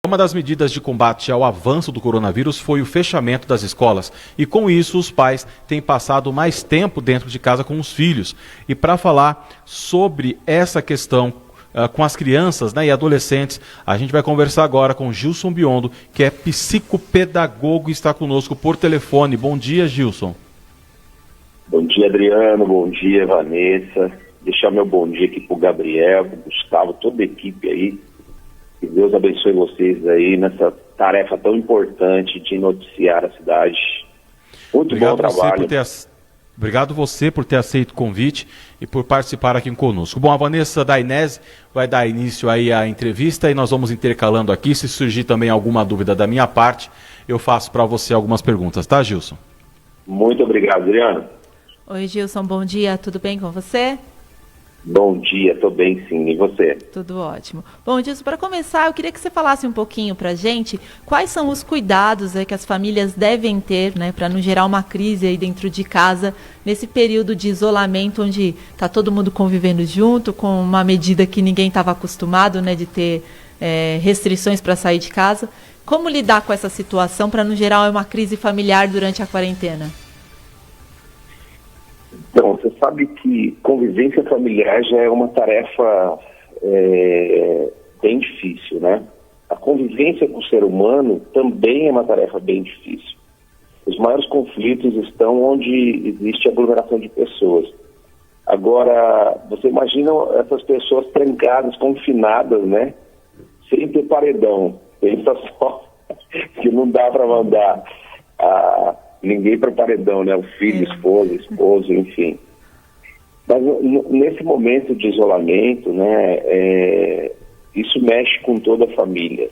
Uma das medidas de combate ao avanço do coronavírus foi o fechamento das escolas. E com isso, os pais têm passado mais tempo dentro de casa com os filhos. E para falar sobre essa questão com as crianças, né, e adolescentes, a gente vai conversar agora com Gilson Biondo, que é psicopedagogo e está conosco por telefone. Bom dia, Gilson. Bom dia, Adriano. Bom dia, Vanessa. Deixar meu bom dia aqui para o Gabriel, para o Gustavo, toda a equipe aí. Que Deus abençoe vocês aí nessa tarefa tão importante de noticiar a cidade. Muito bom trabalho. Obrigado você por ter aceito o convite e por participar aqui conosco. Bom, a Vanessa Dainese vai dar início aí à entrevista e nós vamos intercalando aqui. Se surgir também alguma dúvida da minha parte, eu faço para você algumas perguntas, tá, Gilson? Muito obrigado, Adriano. Oi, Gilson, bom dia. Tudo bem com você? Bom dia, estou bem sim. E você? Tudo ótimo. Bom, Gilson, para começar, eu queria que você falasse um pouquinho para a gente quais são os cuidados que as famílias devem ter, né, para não gerar uma crise aí dentro de casa, nesse período de isolamento, onde está todo mundo convivendo junto, com uma medida que ninguém estava acostumado, né, de ter restrições para sair de casa. Como lidar com essa situação para não gerar uma crise familiar durante a quarentena? Então, você sabe que convivência familiar já é uma tarefa bem difícil, né? A convivência com o ser humano também é uma tarefa bem difícil. Os maiores conflitos estão onde existe aglomeração de pessoas. Agora, você imagina essas pessoas trancadas, confinadas, né? Sem ter paredão. Pensa só que não dá para mandar ninguém para paredão, né? O filho, esposo, enfim. Mas nesse momento de isolamento, né, isso mexe com toda a família.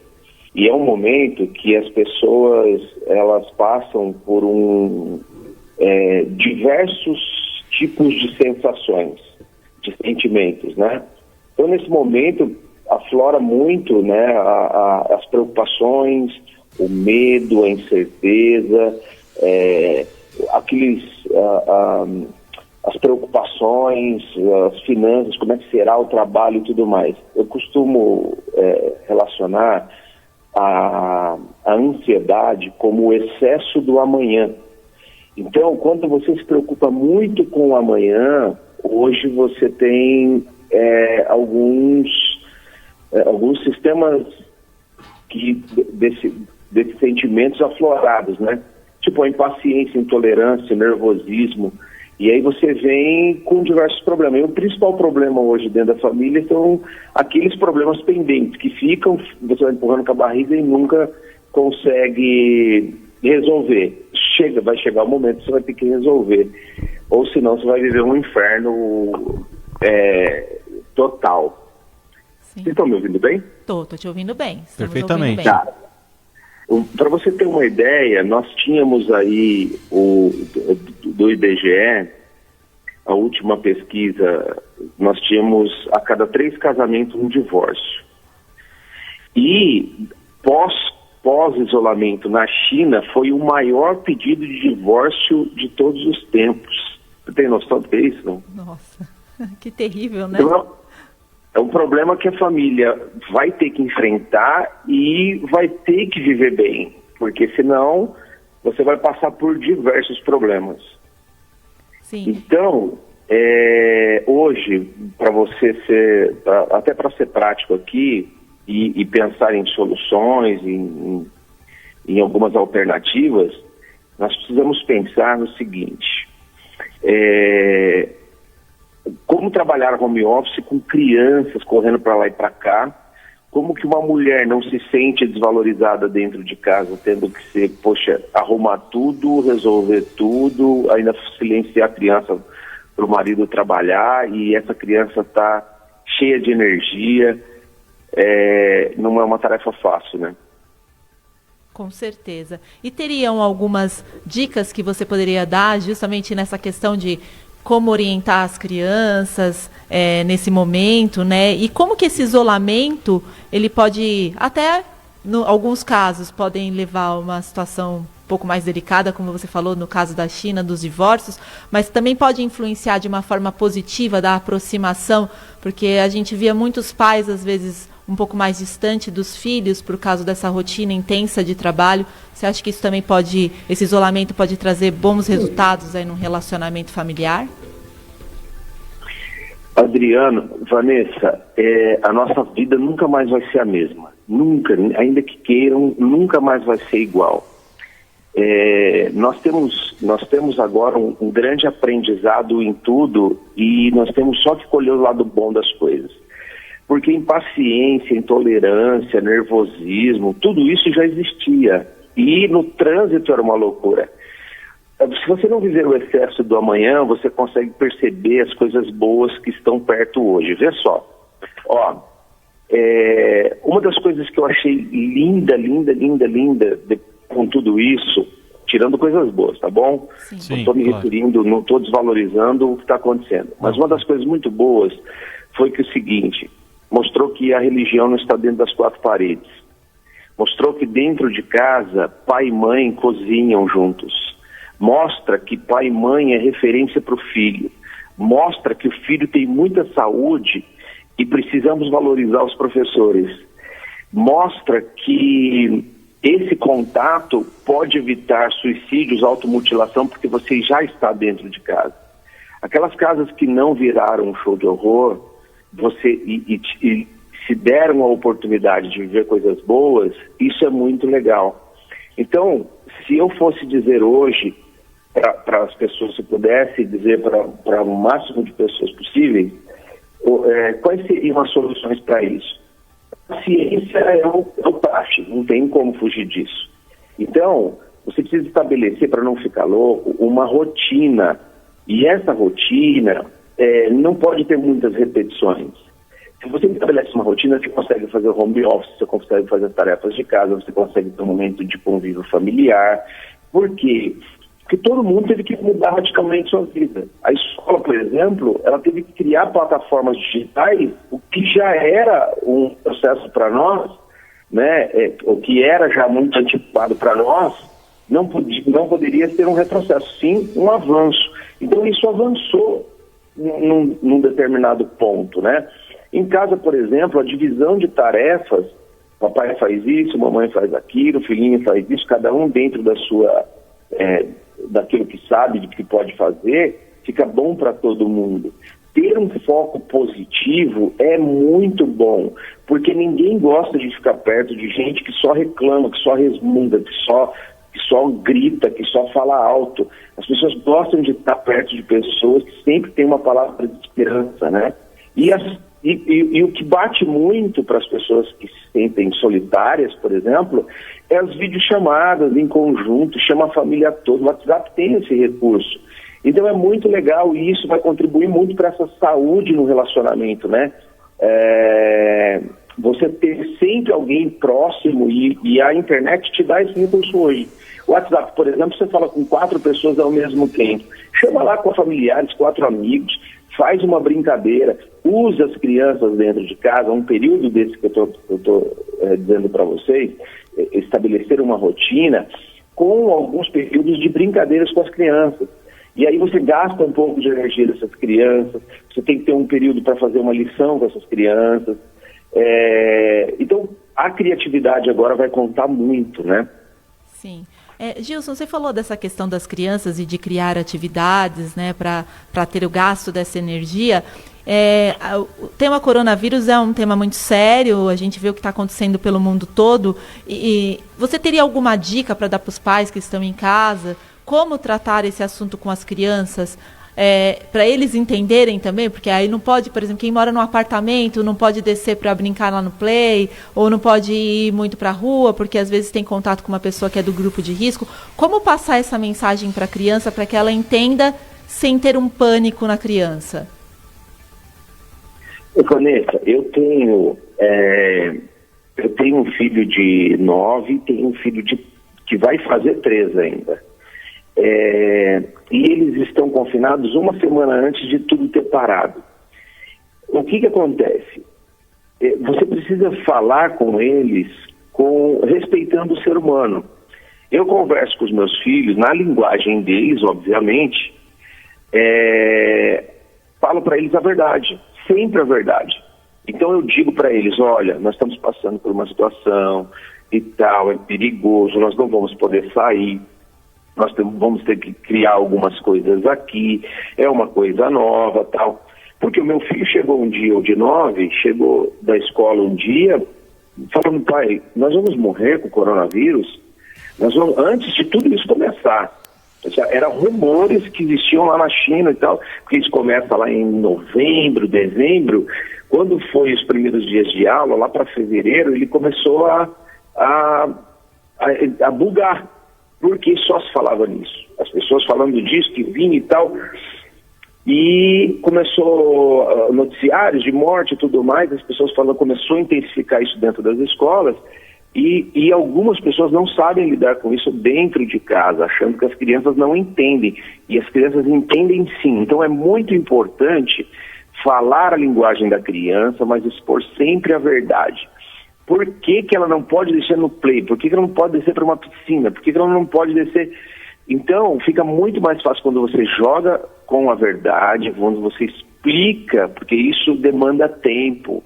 E é um momento que as pessoas, elas passam por diversos tipos de sensações, de sentimentos, né? Então, nesse momento, aflora muito, né, as preocupações, o medo, a incerteza, as preocupações, as finanças, como é que será o trabalho e tudo mais. Eu costumo relacionar a ansiedade como o excesso do amanhã. Então, quando você se preocupa muito com o amanhã, hoje você tem alguns sistemas desses sentimentos aflorados, né? Tipo a impaciência, intolerância, nervosismo. E aí você vem com diversos problemas. E o principal problema hoje dentro da família são aqueles problemas pendentes que ficam, você vai empurrando com a barriga e nunca consegue resolver. Vai chegar o momento que você vai ter que resolver. Ou senão você vai viver um inferno total. Sim. Vocês estão me ouvindo bem? Tô te ouvindo bem. Perfeitamente. Tá. Para você ter uma ideia, nós tínhamos aí do IBGE, a última pesquisa, nós tínhamos a cada 3 casamentos um divórcio. E pós-isolamento na China foi o maior pedido de divórcio de todos os tempos. Você tem noção do que é isso, não? Nossa, que terrível, né? Então, é um problema que a família vai ter que enfrentar e vai ter que viver bem, porque senão você vai passar por diversos problemas. Sim. Então, hoje, para você até para ser prático aqui e pensar em soluções, em algumas alternativas, nós precisamos pensar no seguinte: como trabalhar home office com crianças correndo para lá e para cá, como que uma mulher não se sente desvalorizada dentro de casa, tendo que arrumar tudo, resolver tudo, ainda silenciar a criança para o marido trabalhar, e essa criança está cheia de energia, não é uma tarefa fácil, né? Com certeza. E teriam algumas dicas que você poderia dar justamente nessa questão de como orientar as crianças nesse momento, né? E como que esse isolamento, ele pode, até em alguns casos, podem levar a uma situação um pouco mais delicada, como você falou, no caso da China, dos divórcios, mas também pode influenciar de uma forma positiva da aproximação, porque a gente via muitos pais, às vezes, um pouco mais distante dos filhos por causa dessa rotina intensa de trabalho. Você acha que isso também esse isolamento pode trazer bons resultados aí no relacionamento familiar? Adriano, Vanessa, a nossa vida nunca mais vai ser a mesma. Nunca, ainda que queiram, nunca mais vai ser igual. Nós temos agora um grande aprendizado em tudo e nós temos só que colher o lado bom das coisas. Porque impaciência, intolerância, nervosismo, tudo isso já existia. E no trânsito era uma loucura. Se você não viver o excesso do amanhã, você consegue perceber as coisas boas que estão perto hoje. Vê só. Uma das coisas que eu achei linda com tudo isso, tirando coisas boas, tá bom? Sim, não estou me referindo, não estou desvalorizando o que está acontecendo. Mas uma das coisas muito boas foi que o seguinte, mostrou que a religião não está dentro das quatro paredes. Mostrou que dentro de casa, pai e mãe cozinham juntos. Mostra que pai e mãe é referência para o filho. Mostra que o filho tem muita saúde e precisamos valorizar os professores. Mostra que esse contato pode evitar suicídios, automutilação, porque você já está dentro de casa. Aquelas casas que não viraram um show de horror, e se deram a oportunidade de viver coisas boas, isso é muito legal. Então, se eu fosse dizer hoje para as pessoas, se pudesse dizer para o máximo de pessoas possíveis, quais seriam as soluções para isso? A ciência é o praxe, não tem como fugir disso. Então, você precisa estabelecer, para não ficar louco, uma rotina. E essa rotina não pode ter muitas repetições. Se você estabelece uma rotina, você consegue fazer o home office, você consegue fazer as tarefas de casa, você consegue ter um momento de convívio familiar. Por quê? Porque todo mundo teve que mudar radicalmente sua vida. A escola, por exemplo, ela teve que criar plataformas digitais, o que já era um processo para nós, né? O que era já muito antiquado para nós, não poderia ser um retrocesso, sim um avanço. Então isso avançou num determinado ponto, né? Em casa, por exemplo, a divisão de tarefas, papai faz isso, mamãe faz aquilo, o filhinho faz isso, cada um dentro da sua... daquilo que sabe, de que pode fazer, fica bom para todo mundo. Ter um foco positivo é muito bom, porque ninguém gosta de ficar perto de gente que só reclama, que só resmunga, que só grita, que só fala alto. As pessoas gostam de estar perto de pessoas que sempre têm uma palavra de esperança, né? E o que bate muito para as pessoas que se sentem solitárias, por exemplo, é as videochamadas em conjunto, chama a família toda. O WhatsApp tem esse recurso. Então é muito legal e isso vai contribuir muito para essa saúde no relacionamento, né? Você ter sempre alguém próximo e a internet te dá esse recurso hoje. O WhatsApp, por exemplo, você fala com 4 pessoas ao mesmo tempo. Chama lá com familiares, 4 amigos, faz uma brincadeira, usa as crianças dentro de casa, um período desse que eu estou dizendo para vocês, estabelecer uma rotina com alguns períodos de brincadeiras com as crianças. E aí você gasta um pouco de energia dessas crianças, você tem que ter um período para fazer uma lição com essas crianças. Então, a criatividade agora vai contar muito, né? Sim. Gilson, você falou dessa questão das crianças e de criar atividades, né, para ter o gasto dessa energia. O tema coronavírus é um tema muito sério, a gente vê o que está acontecendo pelo mundo todo. E você teria alguma dica para dar para os pais que estão em casa? Como tratar esse assunto com as crianças? Para eles entenderem também, porque aí não pode, por exemplo, quem mora num apartamento não pode descer para brincar lá no play, ou não pode ir muito para a rua, porque às vezes tem contato com uma pessoa que é do grupo de risco. Como passar essa mensagem para a criança, para que ela entenda sem ter um pânico na criança? Vanessa, eu tenho um filho de 9 e tenho um filho que vai fazer 3 ainda. E eles estão confinados uma semana antes de tudo ter parado. O que acontece? Você precisa falar com eles respeitando o ser humano. Eu converso com os meus filhos na linguagem deles, obviamente, falo para eles a verdade, sempre a verdade. Então eu digo para eles, olha, nós estamos passando por uma situação e tal, é perigoso, nós não vamos poder sair, vamos ter que criar algumas coisas aqui, é uma coisa nova, tal. Porque o meu filho chegou um dia, o de 9, chegou da escola um dia, falando, pai, nós vamos morrer com o coronavírus? Antes de tudo isso começar. Eram rumores que existiam lá na China e tal, porque isso começa lá em novembro, dezembro. Quando foi os primeiros dias de aula, lá para fevereiro, ele começou a bugar, porque só se falava nisso. As pessoas falando disso, que vinha e tal. E começou noticiários de morte e tudo mais, as pessoas começou a intensificar isso dentro das escolas. E algumas pessoas não sabem lidar com isso dentro de casa, achando que as crianças não entendem. E as crianças entendem sim. Então é muito importante falar a linguagem da criança, mas expor sempre a verdade. Por que que ela não pode descer no play? Por que que ela não pode descer para uma piscina? Por que que ela não pode descer... Então, fica muito mais fácil quando você joga com a verdade, quando você explica, porque isso demanda tempo.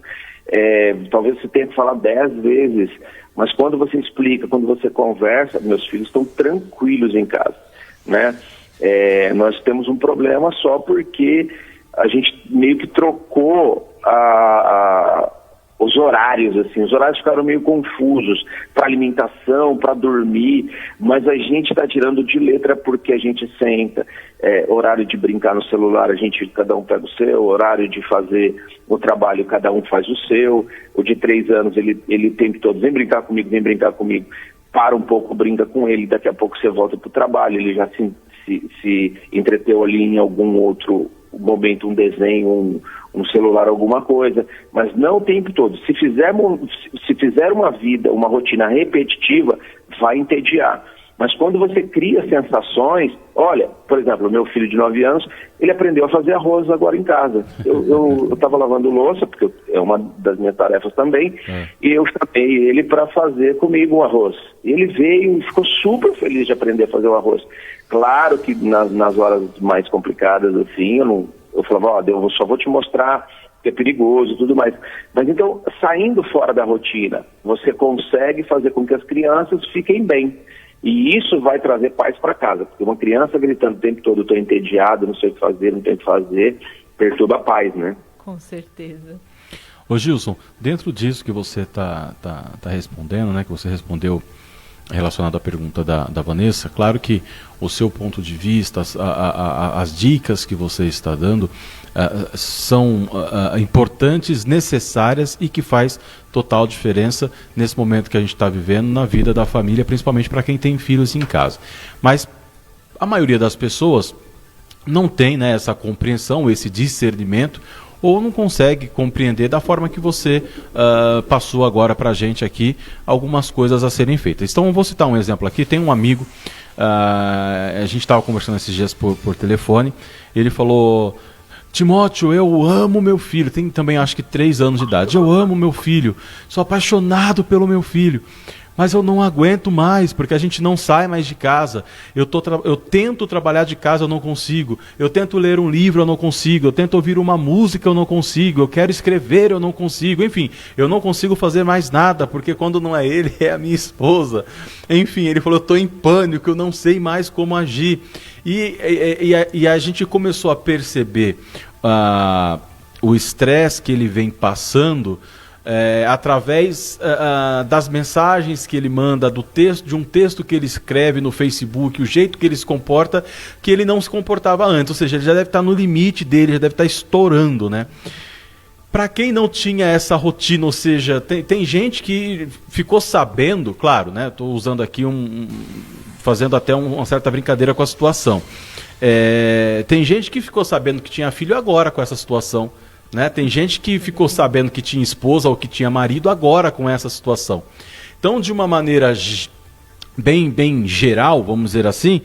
Talvez você tenha que falar 10 vezes, mas quando você explica, quando você conversa, meus filhos estão tranquilos em casa, né? Nós temos um problema só porque a gente meio que trocou os horários, assim, os horários ficaram meio confusos para alimentação, para dormir, mas a gente está tirando de letra porque a gente senta, horário de brincar no celular, cada um pega o seu, horário de fazer o trabalho, cada um faz o seu, o de 3 anos, ele o tempo todo, vem brincar comigo, para um pouco, brinca com ele, daqui a pouco você volta para o trabalho, ele já se entreteu ali em algum outro momento, um desenho, um celular, alguma coisa, mas não o tempo todo. Se fizer uma rotina repetitiva, vai entediar. Mas quando você cria sensações, olha, por exemplo, o meu filho de 9 anos, ele aprendeu a fazer arroz agora em casa. Eu estava lavando louça, porque é uma das minhas tarefas também, e eu chamei ele para fazer comigo um arroz. Ele veio e ficou super feliz de aprender a fazer o arroz. Claro que nas horas mais complicadas, assim, eu falava, eu só vou te mostrar que é perigoso e tudo mais. Mas então, saindo fora da rotina, você consegue fazer com que as crianças fiquem bem. E isso vai trazer paz para casa, porque uma criança gritando o tempo todo, estou entediado, não sei o que fazer, não tenho o que fazer, perturba a paz, né? Com certeza. Ô Gilson, dentro disso que você tá respondendo, né, que você respondeu relacionado à pergunta da Vanessa, claro que o seu ponto de vista, as dicas que você está dando são importantes, necessárias e que faz total diferença nesse momento que a gente está vivendo na vida da família, principalmente para quem tem filhos em casa. Mas a maioria das pessoas não tem, né, essa compreensão, esse discernimento, ou não consegue compreender da forma que você passou agora para a gente aqui algumas coisas a serem feitas. Então eu vou citar um exemplo aqui. Tem um amigo, a gente estava conversando esses dias por telefone, ele falou: Timóteo, eu amo meu filho, tem também acho que 3 anos de idade, eu amo meu filho, sou apaixonado pelo meu filho, mas eu não aguento mais, porque a gente não sai mais de casa, eu tento trabalhar de casa, eu não consigo, eu tento ler um livro, eu não consigo, eu tento ouvir uma música, eu não consigo, eu quero escrever, eu não consigo, enfim, eu não consigo fazer mais nada, porque quando não é ele, é a minha esposa. Enfim, ele falou, eu estou em pânico, eu não sei mais como agir. E a gente começou a perceber o estresse que ele vem passando através das mensagens que ele manda, de um texto que ele escreve no Facebook, o jeito que ele se comporta, que ele não se comportava antes. Ou seja, ele já deve estar no limite dele, já deve estar estourando, né? Para quem não tinha essa rotina, ou seja, tem gente que ficou sabendo, claro, né? Estou usando aqui fazendo até uma certa brincadeira com a situação. Tem gente que ficou sabendo que tinha filho agora com essa situação, né? Tem gente que ficou sabendo que tinha esposa ou que tinha marido agora com essa situação. Então, de uma maneira bem geral, vamos dizer assim,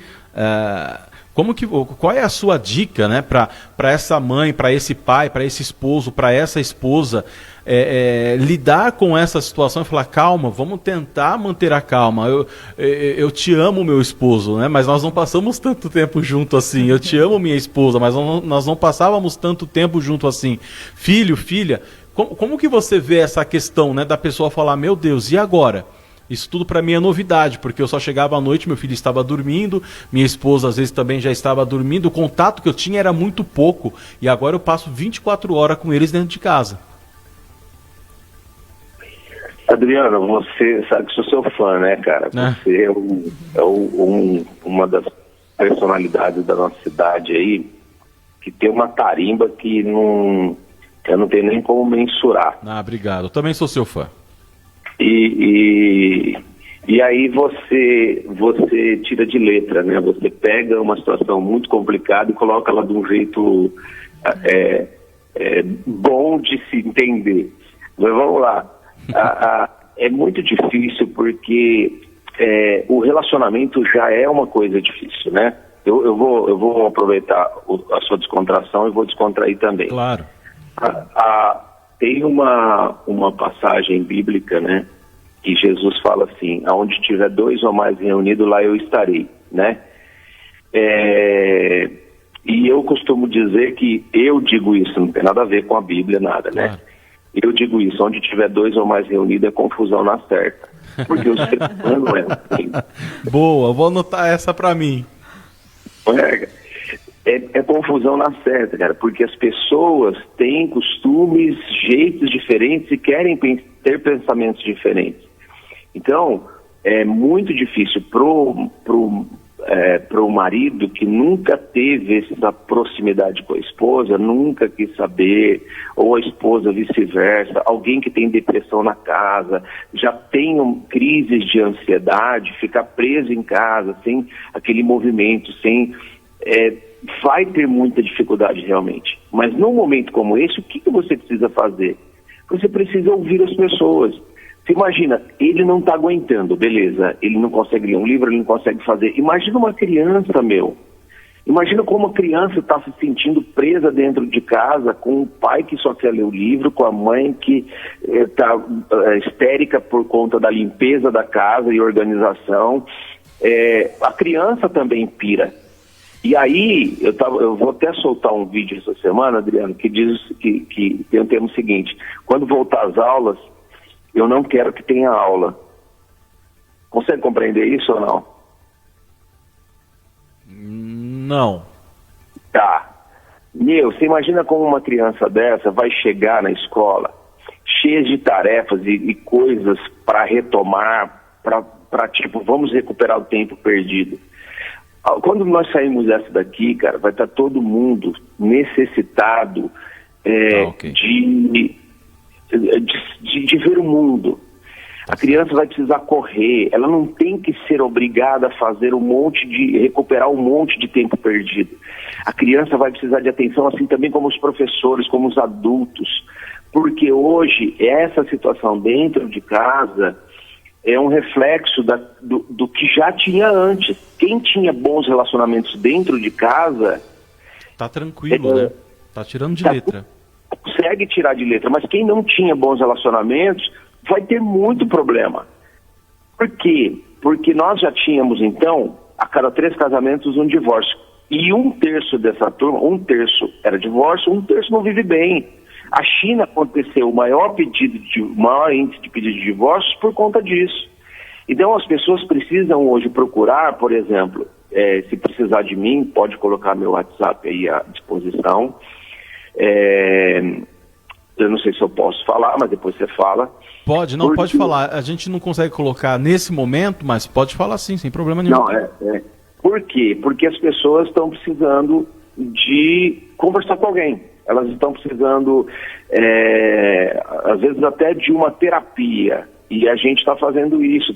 qual é a sua dica, né, para essa mãe, para esse pai, para esse esposo, para essa esposa, lidar com essa situação e falar, calma, vamos tentar manter a calma, eu te amo, meu esposo, né, mas nós não passamos tanto tempo junto assim, eu te amo, minha esposa, mas nós não passávamos tanto tempo junto assim, filho, filha, Como que você vê essa questão, né, da pessoa falar, meu Deus, e agora? Isso tudo para mim é novidade, porque eu só chegava à noite, meu filho estava dormindo, minha esposa às vezes também já estava dormindo, o contato que eu tinha era muito pouco, e agora eu passo 24 horas com eles dentro de casa. Adriano, você sabe que sou seu fã, né, cara? Você uma das personalidades da nossa cidade aí, que tem uma tarimba que eu não tenho nem como mensurar. Obrigado. Eu também sou seu fã. E aí você tira de letra, né? Você pega uma situação muito complicada e coloca ela de um jeito bom de se entender. Mas vamos lá. É muito difícil porque o relacionamento já é uma coisa difícil, né? Eu vou aproveitar a sua descontração e vou descontrair também. Claro. Tem uma passagem bíblica, né? Que Jesus fala assim, aonde tiver 2 ou mais reunidos, lá eu estarei, né? E eu costumo dizer que eu digo isso, não tem nada a ver com a Bíblia, nada, né? Claro. Eu digo isso, onde tiver 2 ou mais reunidos é confusão na certa. Porque o ser humano é assim. Boa, vou anotar essa pra mim. É confusão na certa, cara, porque as pessoas têm costumes, jeitos diferentes e querem ter pensamentos diferentes. Então, é muito difícil pro marido que nunca teve essa proximidade com a esposa, nunca quis saber, ou a esposa vice-versa, alguém que tem depressão na casa, já tem crises de ansiedade, ficar preso em casa, sem aquele movimento, vai ter muita dificuldade realmente. Mas num momento como esse, o que você precisa fazer? Você precisa ouvir as pessoas. Você imagina, ele não está aguentando, beleza, ele não consegue ler um livro, ele não consegue fazer. Imagina uma criança, Imagina como a criança está se sentindo presa dentro de casa, com o pai que só quer ler o livro, com a mãe que está histérica por conta da limpeza da casa e organização. A criança também pira. E aí, eu vou até soltar um vídeo essa semana, Adriano, que diz que tem o termo seguinte: quando voltar às aulas, eu não quero que tenha aula. Consegue compreender isso ou não? Não. Tá. Você imagina como uma criança dessa vai chegar na escola cheia de tarefas e coisas para retomar, para tipo, vamos recuperar o tempo perdido. Quando nós saímos dessa daqui, cara, vai estar todo mundo necessitado de ver o mundo. A criança vai precisar correr, ela não tem que ser obrigada a fazer recuperar um monte de tempo perdido. A criança vai precisar de atenção, assim também como os professores, como os adultos, porque hoje essa situação dentro de casa é um reflexo do que já tinha antes. Quem tinha bons relacionamentos dentro de casa... Tá tranquilo, né? Tá tirando de letra. Consegue tirar de letra, mas quem não tinha bons relacionamentos vai ter muito problema. Por quê? Porque nós já tínhamos, então, a cada 3 casamentos, um divórcio. E 1/3 dessa turma, 1/3 era divórcio, 1/3 não vive bem. A China aconteceu o maior índice de pedido de divórcios por conta disso. Então as pessoas precisam hoje procurar, por exemplo, se precisar de mim, pode colocar meu WhatsApp aí à disposição. Eu não sei se eu posso falar, mas depois você fala. Pode falar. A gente não consegue colocar nesse momento, mas pode falar sim, sem problema nenhum. Não, Por quê? Porque as pessoas estão precisando de conversar com alguém. Elas estão precisando, às vezes até de uma terapia. E a gente está fazendo isso.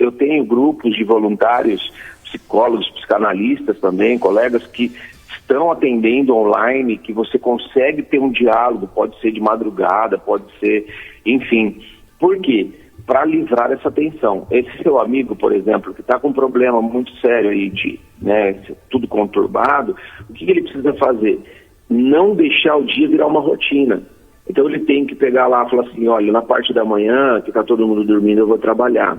Eu tenho grupos de voluntários, psicólogos, psicanalistas também, colegas que estão atendendo online, que você consegue ter um diálogo, pode ser de madrugada, pode ser, enfim. Por quê? Para livrar essa tensão. Esse seu amigo, por exemplo, que está com um problema muito sério aí tudo conturbado, o que ele precisa fazer? Não deixar o dia virar uma rotina. Então ele tem que pegar lá e falar assim, olha, na parte da manhã, que está todo mundo dormindo, eu vou trabalhar.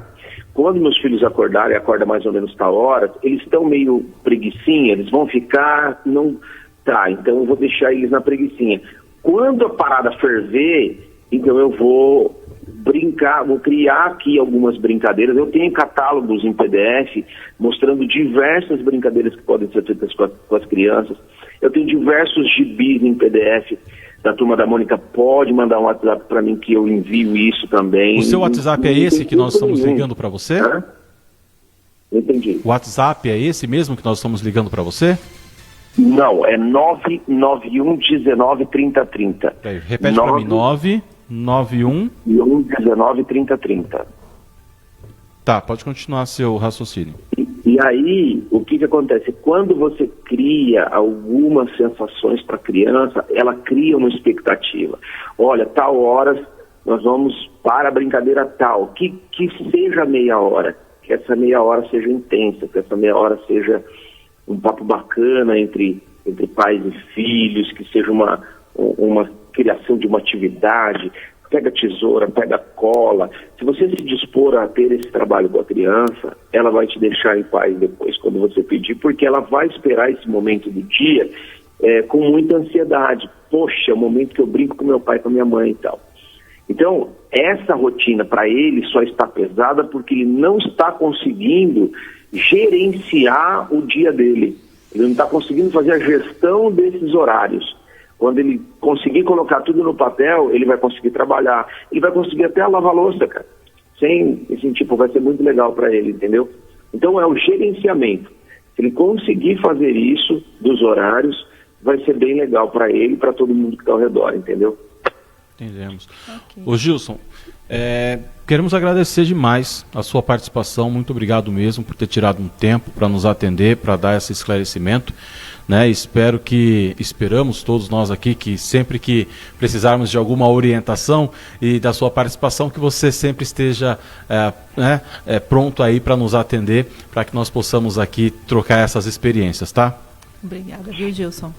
Quando meus filhos acordarem, acorda mais ou menos tal hora, eles estão meio preguicinha, eles vão ficar, não... Tá, então eu vou deixar eles na preguicinha. Quando a parada ferver, Então eu vou brincar, vou criar aqui algumas brincadeiras. Eu tenho catálogos em PDF mostrando diversas brincadeiras que podem ser feitas com as crianças. Eu tenho diversos gibis em PDF da Turma da Mônica. Pode mandar um WhatsApp para mim que eu envio isso também. O seu WhatsApp é esse que nós estamos ligando para você? Hã? Não entendi. O WhatsApp é esse mesmo que nós estamos ligando para você? Não, é 991 19 30 30. Repete para mim, 991 19 30 30. Tá, pode continuar seu raciocínio. E aí, o que acontece? Quando você cria algumas sensações para a criança, ela cria uma expectativa. Olha, tal horas nós vamos para a brincadeira tal, que seja meia hora, que essa meia hora seja intensa, que essa meia hora seja um papo bacana entre pais e filhos, que seja uma criação de uma atividade. Pega tesoura, pega cola. Se você se dispor a ter esse trabalho com a criança, ela vai te deixar em paz depois, quando você pedir, porque ela vai esperar esse momento do dia com muita ansiedade. Poxa, é o momento que eu brinco com meu pai, com a minha mãe e tal. Então, essa rotina para ele só está pesada porque ele não está conseguindo gerenciar o dia dele. Ele não está conseguindo fazer a gestão desses horários. Quando ele conseguir colocar tudo no papel, ele vai conseguir trabalhar. Ele vai conseguir até lavar a louça, cara. Vai ser muito legal para ele, entendeu? Então é o gerenciamento. Se ele conseguir fazer isso dos horários, vai ser bem legal para ele e para todo mundo que está ao redor, entendeu? Entendemos. Okay. Ô Gilson, queremos agradecer demais a sua participação. Muito obrigado mesmo por ter tirado um tempo para nos atender, para dar esse esclarecimento. Né? Esperamos todos nós aqui que sempre que precisarmos de alguma orientação e da sua participação, que você sempre esteja pronto aí para nos atender, para que nós possamos aqui trocar essas experiências, tá? Obrigada, viu, Gilson?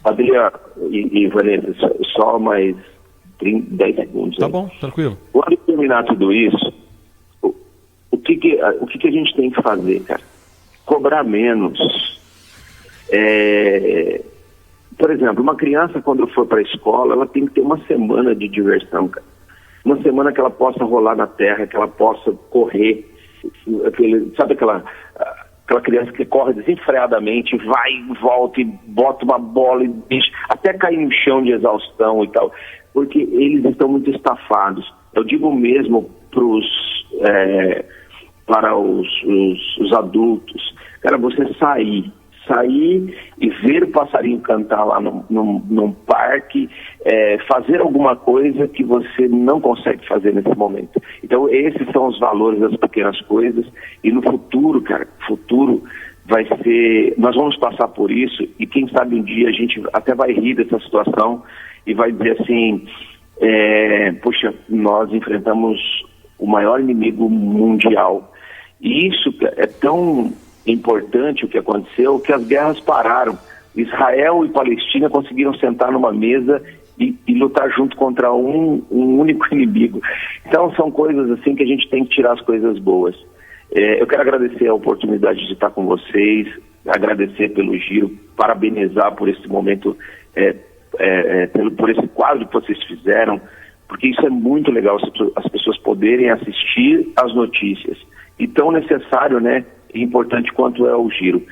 Adriano e Vanessa, só mais 10 segundos. Tá bom, tranquilo. Quando terminar tudo isso, o que a gente tem que fazer, cara? Cobrar menos. Por exemplo, uma criança, quando for para a escola, ela tem que ter uma semana de diversão, cara. Uma semana que ela possa rolar na terra, que ela possa correr. Sabe aquela criança que corre desenfreadamente, vai e volta e bota uma bola e deixa, até cair no chão de exaustão e tal, porque eles estão muito estafados. Eu digo mesmo para os adultos, cara, você sair e ver o passarinho cantar lá num parque, fazer alguma coisa que você não consegue fazer nesse momento. Então, esses são os valores das pequenas coisas. E no futuro, cara, vai ser... Nós vamos passar por isso e quem sabe um dia a gente até vai rir dessa situação e vai dizer assim, poxa, nós enfrentamos o maior inimigo mundial. E isso é tão importante o que aconteceu, que as guerras pararam. Israel e Palestina conseguiram sentar numa mesa e lutar junto contra um único inimigo. Então são coisas assim que a gente tem que tirar as coisas boas. Eu quero agradecer a oportunidade de estar com vocês, agradecer pelo giro, parabenizar por esse momento, por esse quadro que vocês fizeram, porque isso é muito legal, as pessoas poderem assistir às notícias. E tão necessário, né? E importante quanto é o giro.